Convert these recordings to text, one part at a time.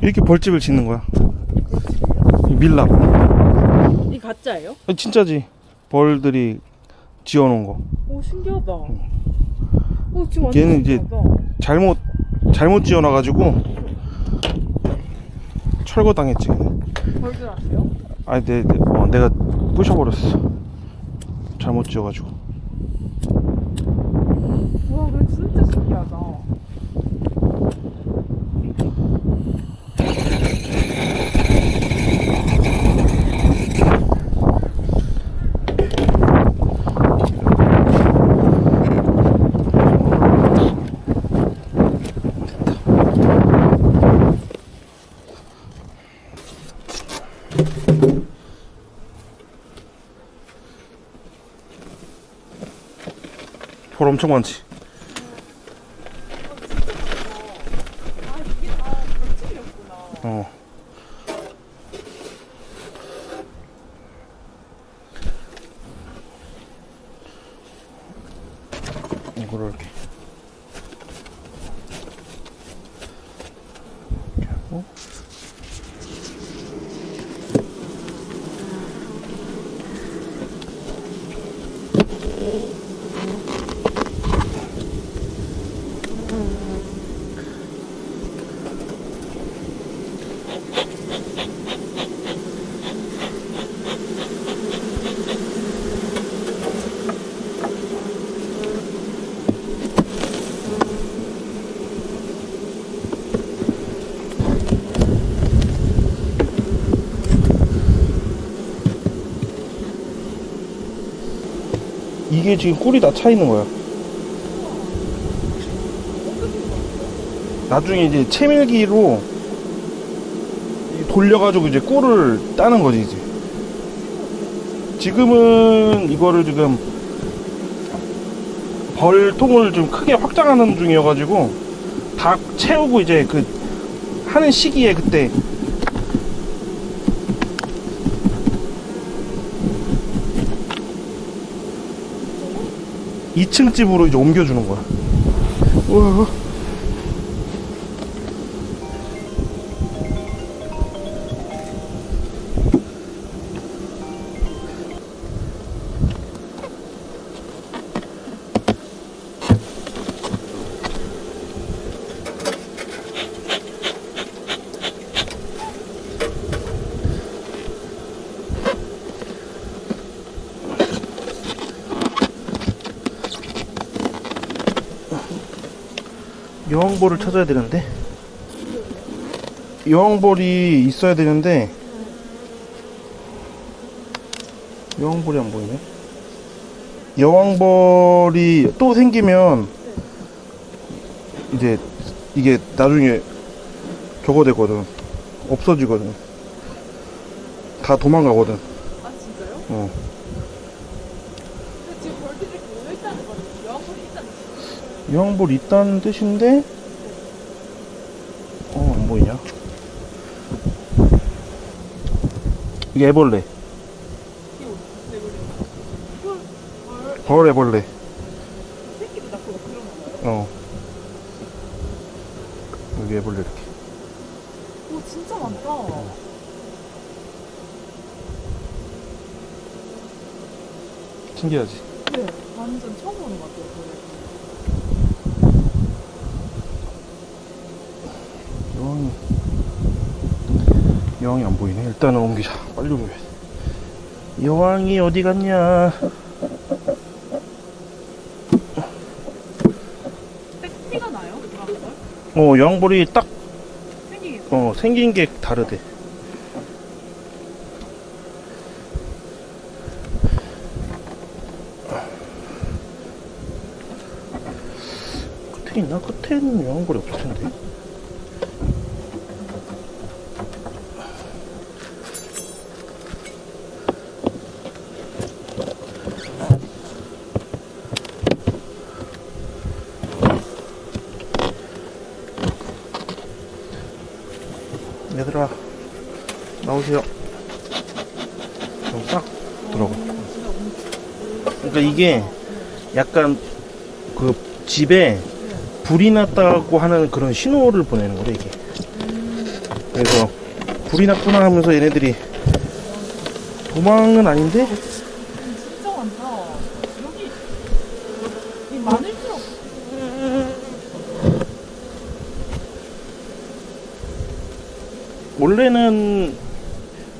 이렇게 벌집을 짓는 거야. 밀랍. 이 가짜예요? 진짜지. 벌들이 지어놓은 거. 오, 신기하다. 지금 완전 얘는 이제 신기하다. 잘못 지어놔가지고 철거당했지. 벌들 아세요? 아니 내가 부셔버렸어. 잘못 지어가지고. 와, 근데 진짜 신기하다. 벌 엄청 많지. 아, 이게 다 벌집이었구나. 어. 이거를 이렇게 하고. 이게 지금 꿀이 다 차 있는 거야. 나중에 이제 채밀기로 돌려가지고 이제 꿀을 따는 거지, 이제. 지금은 이거를 지금 벌통을 좀 크게 확장하는 중이어가지고 다 채우고 이제 그 하는 시기에 그때 2층 집으로 이제 옮겨주는 거야. 우와. 여왕벌을 찾아야 되는데, 여왕벌이 있어야 되는데 여왕벌이 안 보이네. 여왕벌이 또 생기면 이제 이게 나중에 저거 되거든. 없어지거든. 다 도망가거든. 아, 진짜요? 어. 근데 지금 벌들이 이렇게 모여있다는 거는 여왕벌이 있다는 뜻이에요? 여왕벌 있다는 뜻인데, 안 보이냐? 이게 애벌레. 이게 어떻게 그래요? 이걸 벌 애벌레. 새끼도 낳고 막 그런 건가요? 여기 애벌레 이렇게. 오, 진짜 많다. 신기하지? 네, 완전 처음 보는 것 같아요. 여왕이 여왕이 안 보이네. 일단은 옮기자. 빨리 옮겨야 돼. 여왕이 어디 갔냐? 티가 나요? 여왕벌? 여왕벌이 딱 생기게. 생긴 게 다르대. 끝에 있나? 끝에는 여왕벌이 없을 텐데. 얘들아, 나오세요. 좀 싹 들어가. 그러니까 이게 약간 그 집에 불이 났다고 하는 그런 신호를 보내는 거래, 이게. 그래서 불이 났구나 하면서 얘네들이 도망은 아닌데 진짜 많다. 여기 이 많을 필요 없어. 원래는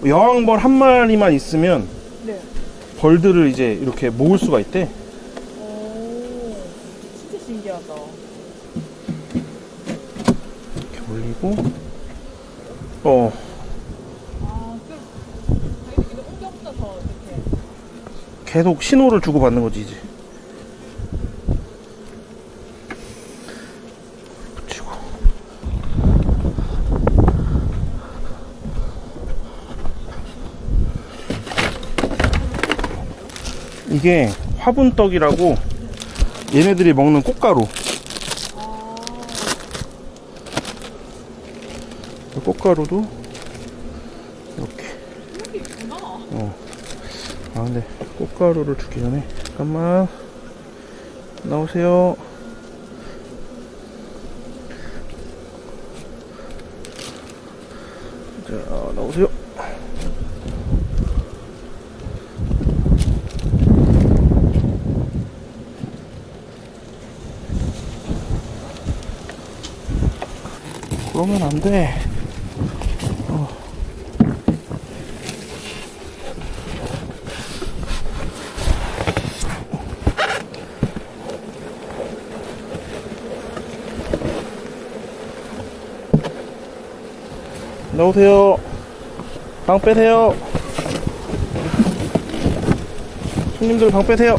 여왕벌 한 마리만 있으면 네. 벌들을 이제 이렇게 모을 수가 있대. 오, 진짜 신기하다. 이렇게 올리고 아, 이렇게 옮겨 붙어서 이렇게. 계속 신호를 주고 받는 거지 이제. 붙이고. 이게 화분떡이라고 얘네들이 먹는 꽃가루. 이 꽃가루도 이렇게. 여기 있구나. 아 근데 꽃가루를 주기 전에 잠깐만 나오세요. 자 나오세요. 그러면 안 돼. 나오세요. 방 빼세요. 손님들 방 빼세요.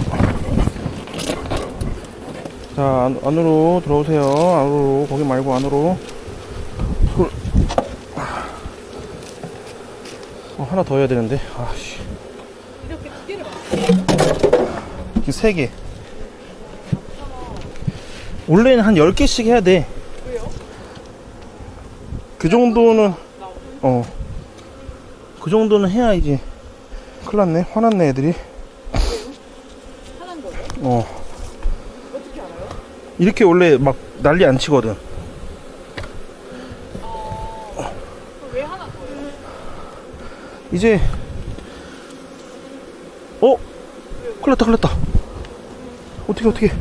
자, 안으로 들어오세요. 안으로, 거기 말고 안으로. 하나 더 해야 되는데. 아씨. 이렇게 두 개를 이렇게 세 개. 원래는 한 10개씩 해야 돼. 왜요? 그 정도는, 그 정도는 해야 이제. 큰일 났네. 화났네, 애들이. 하는 거예요? 어떻게 알아요? 이렇게 원래 막 난리 안 치거든. 그럼 왜 하는 거예요? 이제 큰일 났다. 어떻게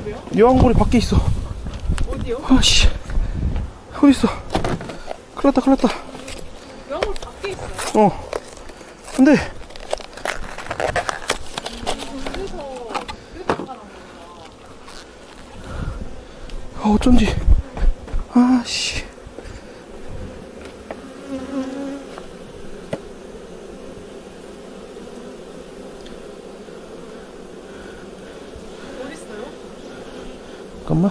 왜요? 여왕벌이 밖에 있어. 어디요? 아씨 어딨어. 큰일 났다. 영월 밖에 있어요? 근데 그래서 화가 난 거구나. 어쩐지 아씨 어딨어요? 잠깐만.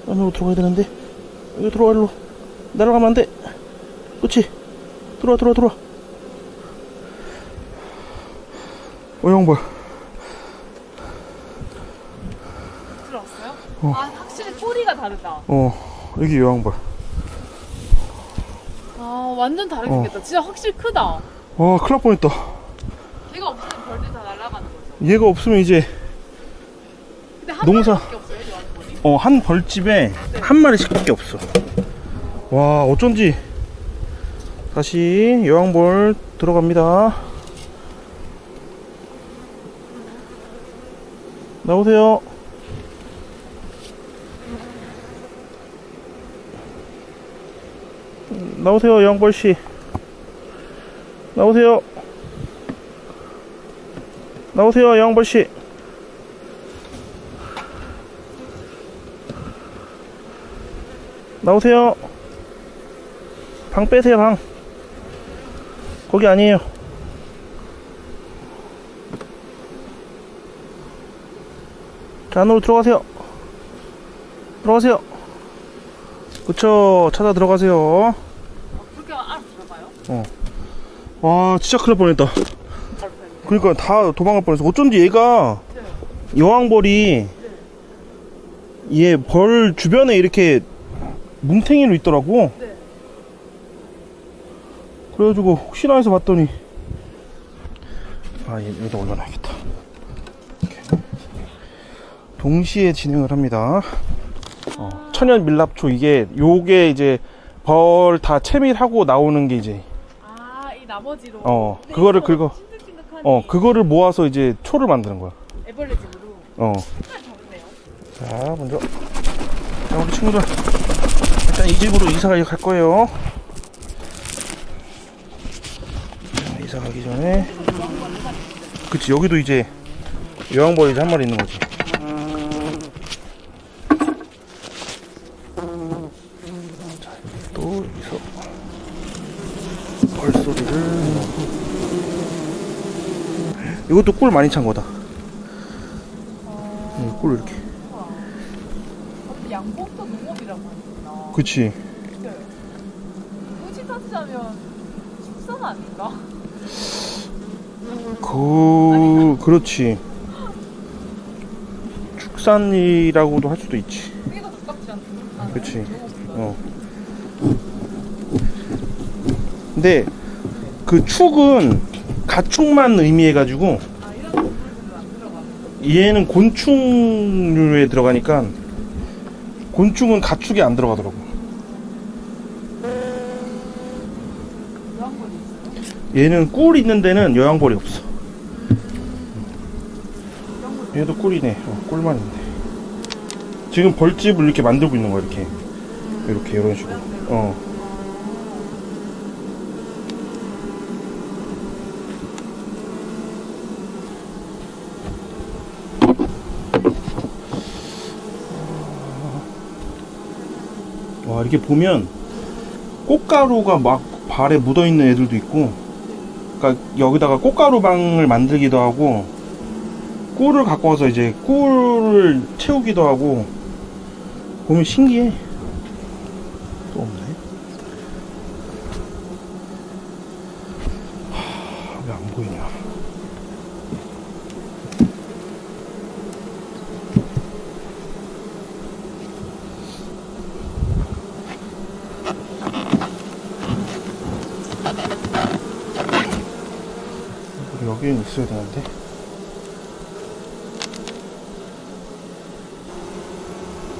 안으로 들어가야 되는데. 여기 들어와. 일로 날아가면 안돼. 그치. 들어와. 여왕벌. 들어왔어요? 아, 확실히 소리가 다르다. 여기 여왕벌. 아, 완전 다르게 생겼다. 진짜 확실히 크다. 와 큰일 날 뻔했다. 얘가 없으면 벌들 다 날아가는 거죠. 얘가 없으면 이제 근데 한 농사- 마리밖에 없어요, 여왕벌이? 한 벌집에 한 마리씩밖에 없어. 와 어쩐지. 다시 여왕벌 들어갑니다. 나오세요. 나오세요 여왕벌씨. 나오세요 여왕벌씨. 나오세요. 방 빼세요. 방 거기 아니에요. 자 안으로 들어가세요. 그쵸. 찾아 들어가세요. 그렇게 알아서 들어가요? 와 진짜 큰일 날 뻔했다. 그러니까 다 도망갈 뻔했어. 어쩐지 얘가 여왕벌이 얘 벌 주변에 이렇게 뭉탱이로 있더라고. 네. 그래가지고 혹시나 해서 봤더니 여기다 올려놔야겠다. 이렇게. 동시에 진행을 합니다. 천연 밀랍초 이게 요게 이제 벌 다 채밀하고 나오는 게 이제 이 나머지로. 근데 그거를 이거 긁어 찐득찐득하니 그거를 모아서 이제 초를 만드는 거야. 애벌레 집으로. 색깔 다르네요. 자 먼저 자 우리 친구들 일단 이 집으로 이사 갈 거예요. 자, 이사 가기 전에 그치 여기도 이제 여왕벌이 이제 한 마리 있는 거지. 자 또 여기서 벌소리를 이것도 꿀 많이 찬 거다. 꿀 이렇게. 양봉도 농업이라고 하니까. 그치. 굳이 따지자면 축산 아닌가? 그렇지. 축산이라고도 할 수도 있지. 그게 더 가깝지 않나? 그치. 근데 그 축은 가축만 의미해가지고 이런 동물들은 안 들어가. 얘는 곤충류에 들어가니까 곤충은 가축에 안 들어가더라고. 여왕벌이 있어요? 얘는 꿀 있는 데는 여왕벌이 없어. 얘도 꿀이네. 꿀만 있네. 지금 벌집을 이렇게 만들고 있는 거야. 이렇게 이런 식으로. 와 이렇게 보면 꽃가루가 막 발에 묻어 있는 애들도 있고, 그러니까 여기다가 꽃가루방을 만들기도 하고 꿀을 갖고 와서 이제 꿀을 채우기도 하고 보면 신기해. 또 없네. 왜 안 보이냐? 여기는 있어야 되는데.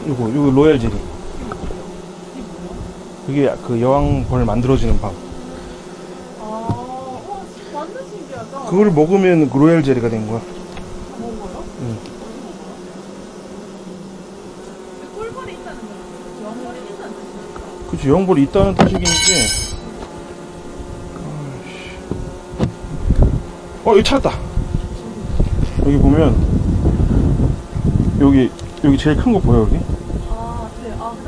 요거 로얄 제리. 그게 그 여왕벌 만들어지는 방. 완전 신기하다. 그걸 먹으면 그 로얄 제리가 된 거야. 먹은 거요? 응. 근데 꿀벌이 있다는 거죠. 여왕벌이 있다는 뜻이니까. 그치, 여왕벌이 있다는 뜻이긴 한데. 여기 찾았다. 여기 보면 여기 제일 큰 거 보여 여기? 네.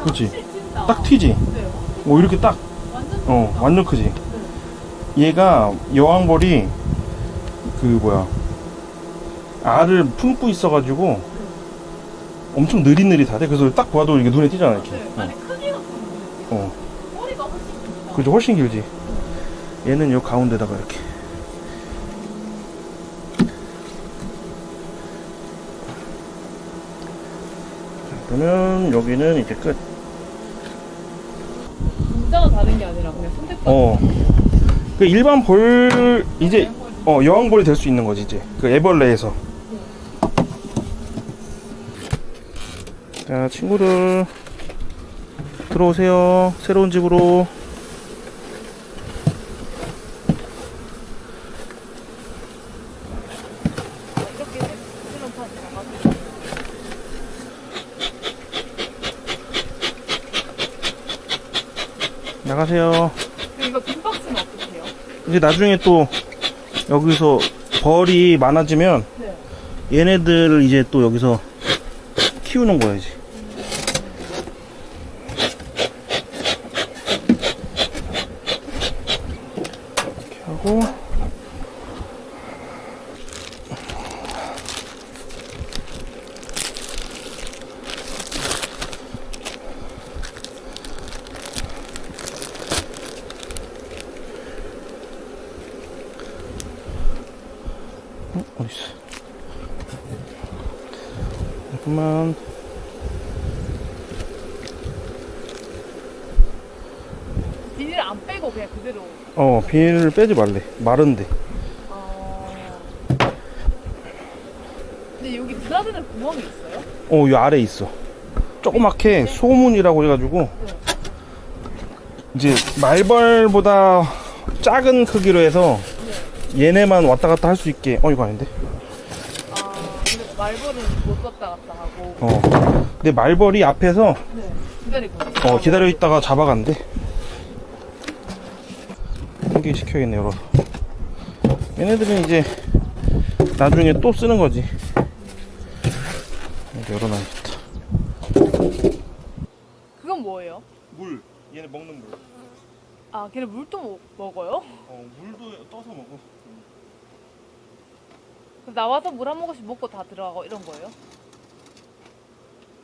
그치? 찐다. 딱 튀지? 네. 이렇게 딱 완전 완전 크지? 네. 얘가 여왕벌이 알을 품고 있어가지고 엄청 느릿느릿하대. 그래서 딱 봐도 이게 눈에 띄잖아 이렇게. 네. 아니 크기가 큰 꼬리가 훨씬 길다. 그죠, 훨씬 길지. 얘는 요 가운데다가 이렇게. 자, 그러면 여기는 이제 끝. 문자가 다른 게 아니라 그냥 선택받는 그 일반 벌 이제 여왕벌이 될 수 있는 거지 이제 그 애벌레에서. 자 친구들 들어오세요. 새로운 집으로. 이렇게 해주는 판이 나가세요. 이거 빈 박스는 어떻게 해요? 이제 나중에 또 여기서 벌이 많아지면 네. 얘네들을 이제 또 여기서 키우는 거야 이제. 이렇게 하고 어딨어? 잠깐만. 비닐 안 빼고 그냥 그대로. 비닐을 빼지 말래. 마른데. 근데 여기 드나드는 구멍이 있어요? 이 아래 있어. 조그맣게 소문이라고 해가지고 이제 말벌보다 작은 크기로 해서 얘네만 왔다 갔다 할 수 있게. 이거 아닌데? 아, 근데 말벌은 못 왔다 갔다 하고. 근데 말벌이 앞에서 네. 기다리고. 기다려 있다가 잡아간대. 환기시켜야겠네, 열어서. 얘네들은 이제 나중에 또 쓰는 거지. 이렇게 열어놔야겠다. 그건 뭐예요? 물. 얘네 먹는 물. 아, 걔네 물도 먹어요? 물도 떠서 먹어. 그럼 나와서 물 한 모금씩 먹고 다 들어가고 이런 거예요?